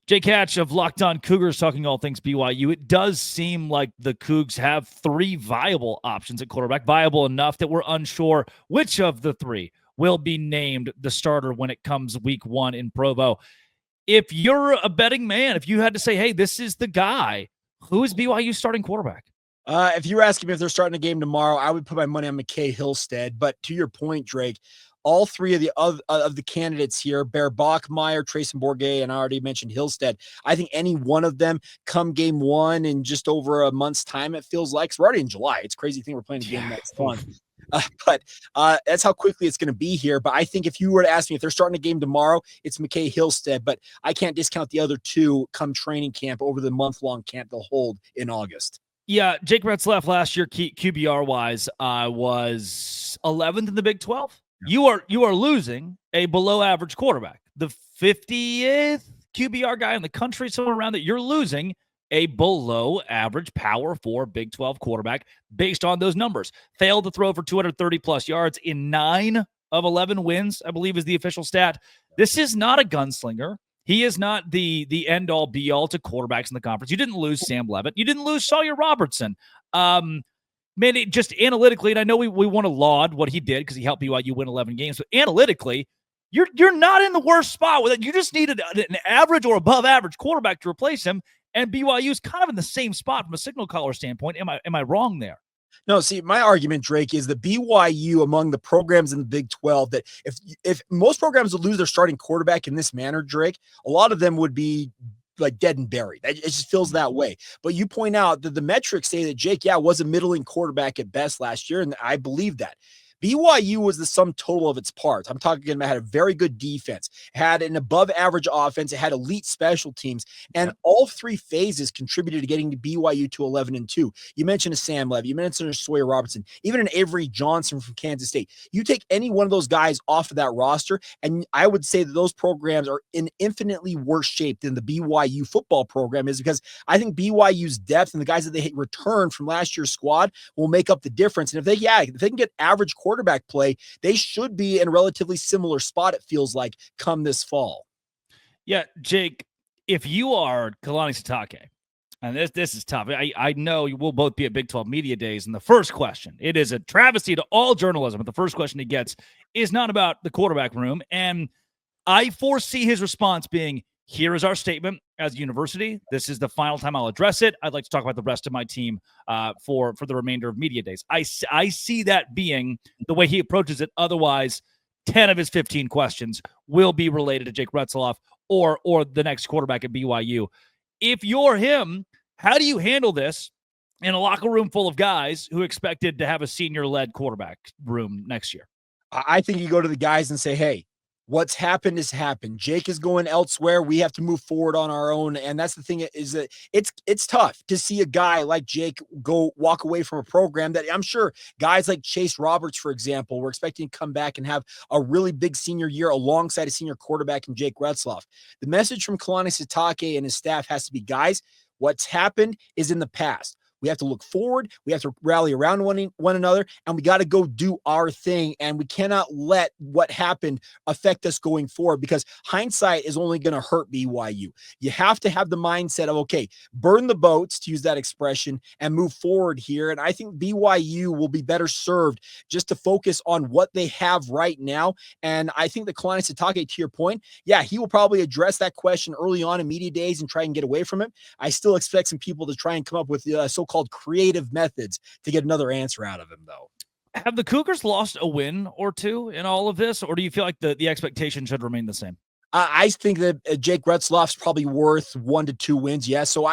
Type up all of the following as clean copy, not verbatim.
Jake Hatch of Locked On Cougars talking all things BYU. It does seem like the Cougs have three viable options at quarterback, viable enough that we're unsure which of the three will be named the starter when it comes week one in Provo. If you're a betting man, if you had to say, hey, this is the guy, who is BYU starting quarterback? If you're asking me if they're starting a game tomorrow, I would put my money on McKay Hillstead. But to your point, Drake, all three of the candidates here, Bear Bachmeyer, Trayson Bourget, and I already mentioned Hillstead. I think any one of them come game one in just over a month's time, it feels like. So we're already in July. It's a crazy thing we're playing a game next month. But that's how quickly it's going to be here. But I think if you were to ask me if they're starting a game tomorrow, it's McKay Hillstead. But I can't discount the other two come training camp over the month-long camp they'll hold in August. Yeah, Jake Retzlaff last year, QBR-wise, was 11th in the Big 12. You are losing a below-average quarterback. The 50th QBR guy in the country, somewhere around that, you're losing a below-average Power 4 Big 12 quarterback based on those numbers. Failed to throw for 230-plus yards in 9 of 11 wins, I believe is the official stat. This is not a gunslinger. He is not the end-all, be-all to quarterbacks in the conference. You didn't lose Sam Leavitt. You didn't lose Sawyer Robertson. Man, it just analytically, and I know we want to laud what he did because he helped BYU win 11 games, but analytically, you're not in the worst spot with it. You just needed an average or above-average quarterback to replace him, and BYU is kind of in the same spot from a signal caller standpoint. Am I wrong there? No, see, my argument, Drake, is that BYU among the programs in the Big 12, that if most programs would lose their starting quarterback in this manner, Drake, a lot of them would be like dead and buried. It just feels that way. But you point out that the metrics say that Jake, was a middling quarterback at best last year, and I believe that. BYU was the sum total of its parts. I'm talking about, it had a very good defense, had an above average offense, it had elite special teams, and all three phases contributed to getting BYU to 11-2. You mentioned a Sam Leavitt, you mentioned a Sawyer Robertson, even an Avery Johnson from Kansas State. You take any one of those guys off of that roster, and I would say that those programs are in infinitely worse shape than the BYU football program is, because I think BYU's depth and the guys that they returned from last year's squad will make up the difference. And if they can get average quarterback play, they should be in a relatively similar spot, it feels like, come this fall. Yeah, Jake, if you are Kalani Sitake, and this is tough. I know you will both be at Big 12 Media Days, and the first question, it is a travesty to all journalism, but the first question he gets is not about the quarterback room, and I foresee his response being, here is our statement as a university. This is the final time I'll address it. I'd like to talk about the rest of my team for the remainder of media days. I see that being the way he approaches it. Otherwise, 10 of his 15 questions will be related to Jake Retzlaff or the next quarterback at BYU. If you're him, how do you handle this in a locker room full of guys who expected to have a senior-led quarterback room next year? I think you go to the guys and say, hey, what's happened has happened. Jake is going elsewhere. We have to move forward on our own. And that's the thing, is that it's tough to see a guy like Jake walk away from a program that I'm sure guys like Chase Roberts, for example, were expecting to come back and have a really big senior year alongside a senior quarterback in Jake Retzlaff. The message from Kalani Sitake and his staff has to be, guys, what's happened is in the past. We have to look forward. We have to rally around one another, and we got to go do our thing. And we cannot let what happened affect us going forward, because hindsight is only going to hurt BYU. You have to have the mindset of, okay, burn the boats, to use that expression, and move forward here. And I think BYU will be better served just to focus on what they have right now. And I think that Kalani Sitake, to your point, he will probably address that question early on in media days and try and get away from it. I still expect some people to try and come up with so-called creative methods to get another answer out of him, though. Have the Cougars lost a win or two in all of this, or do you feel like the expectation should remain the same? I think that Jake Retzlaff's probably worth 1 to 2 wins. Yes. So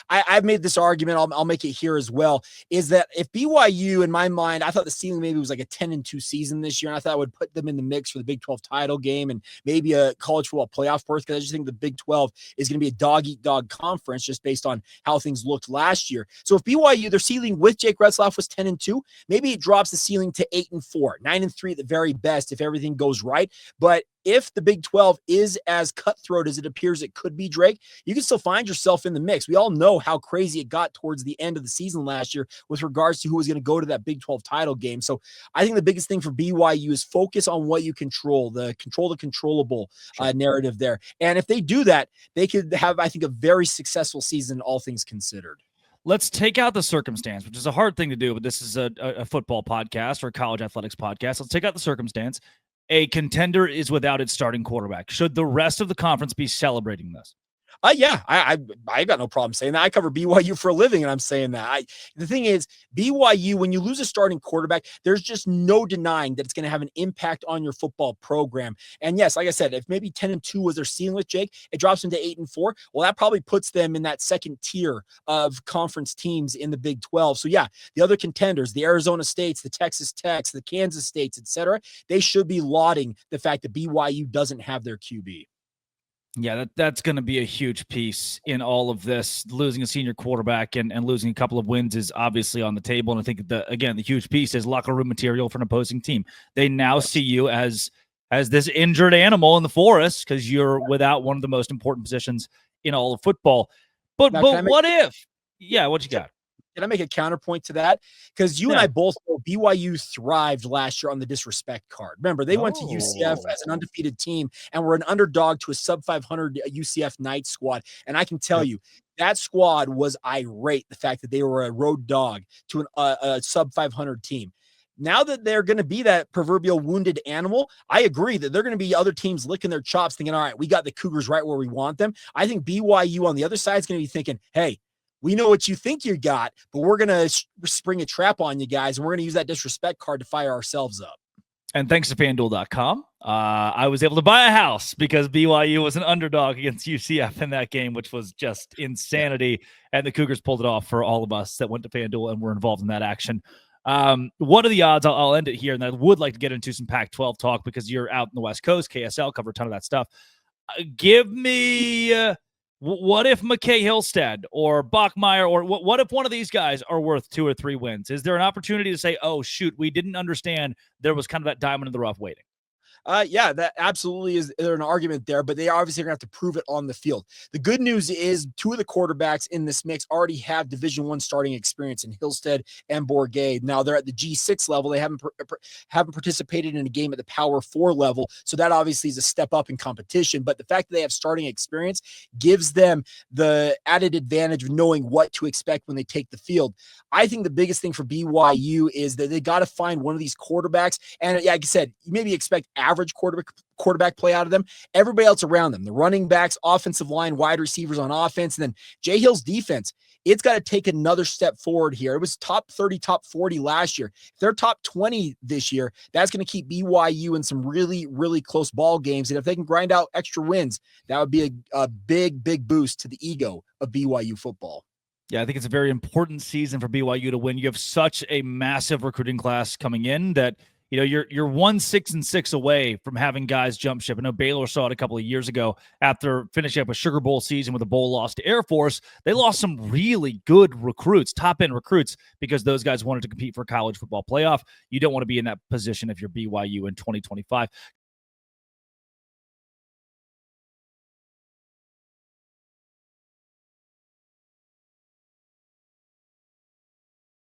I've made this argument. I'll make it here as well, is that if BYU, in my mind, I thought the ceiling maybe was like a 10-2 season this year. And I thought I would put them in the mix for the Big 12 title game and maybe a college football playoff berth, because I just think the Big 12 is going to be a dog-eat-dog conference just based on how things looked last year. So if BYU, their ceiling with Jake Retzlaff was 10-2, maybe it drops the ceiling to 8-4, 9-3 at the very best if everything goes right. But if the Big 12 is as cutthroat as it appears it could be, Drake, you can still find yourself in the mix. We all know how crazy it got towards the end of the season last year with regards to who was going to go to that Big 12 title game. So I think the biggest thing for BYU is focus on what you control the controllable narrative there. And if they do that, they could have, I think, a very successful season, all things considered. Let's take out the circumstance, which is a hard thing to do, but this is a football podcast or a college athletics podcast. Let's take out the circumstance. A contender is without its starting quarterback. Should the rest of the conference be celebrating this? Yeah, I got no problem saying that. I cover BYU for a living, and I'm saying that. The thing is, BYU, when you lose a starting quarterback, there's just no denying that it's going to have an impact on your football program. And yes, like I said, if maybe 10-2 was their ceiling with Jake, it drops them to 8-4. Well, that probably puts them in that second tier of conference teams in the Big 12. So yeah, the other contenders, the Arizona States, the Texas Techs, the Kansas States, etc., they should be lauding the fact that BYU doesn't have their QB. Yeah, that's going to be a huge piece in all of this. Losing a senior quarterback and losing a couple of wins is obviously on the table. And I think the huge piece is locker room material for an opposing team. They now see you as this injured animal in the forest because you're without one of the most important positions in all of football. But what if? Yeah, what you got? Can I make a counterpoint to that? Because you and I both know BYU thrived last year on the disrespect card. Remember, they went to UCF as an undefeated team and were an underdog to a sub-500 UCF Knights squad. And I can tell you, that squad was irate, the fact that they were a road dog to a sub-500 team. Now that they're going to be that proverbial wounded animal, I agree that they're going to be other teams licking their chops thinking, all right, we got the Cougars right where we want them. I think BYU on the other side is going to be thinking, hey, we know what you think you got, but we're going to spring a trap on you guys, and we're going to use that disrespect card to fire ourselves up. And thanks to FanDuel.com, I was able to buy a house because BYU was an underdog against UCF in that game, which was just insanity. And the Cougars pulled it off for all of us that went to FanDuel and were involved in that action. What are the odds? I'll end it here, and I would like to get into some Pac-12 talk because you're out in the West Coast. KSL cover a ton of that stuff. Give me... what if McKay Hillstead or Bachmeier or what if one of these guys are worth 2 or 3 wins? Is there an opportunity to say, oh, shoot, we didn't understand there was kind of that diamond in the rough waiting? Yeah, that absolutely is an argument there, but they obviously are going to have to prove it on the field. The good news is 2 of the quarterbacks in this mix already have Division I starting experience in Hillstead and Bourget. Now they're at the G6 level. They haven't participated in a game at the Power 4 level, so that obviously is a step up in competition. But the fact that they have starting experience gives them the added advantage of knowing what to expect when they take the field. I think the biggest thing for BYU is that they got to find one of these quarterbacks, and like I said, you maybe expect average quarterback play out of them. Everybody else around them, the running backs, offensive line, wide receivers on offense, and then Jay Hill's defense, it's got to take another step forward here. It was top 30, top 40 last year. If they're top 20 this year, that's going to keep BYU in some really, really close ball games. And if they can grind out extra wins, that would be a big, big boost to the ego of BYU football. Yeah, I think it's a very important season for BYU to win. You have such a massive recruiting class coming in that you know, you're 1-6-6 away from having guys jump ship. I know Baylor saw it a couple of years ago after finishing up a Sugar Bowl season with a bowl loss to Air Force. They lost some really good recruits, top-end recruits, because those guys wanted to compete for a college football playoff. You don't want to be in that position if you're BYU in 2025.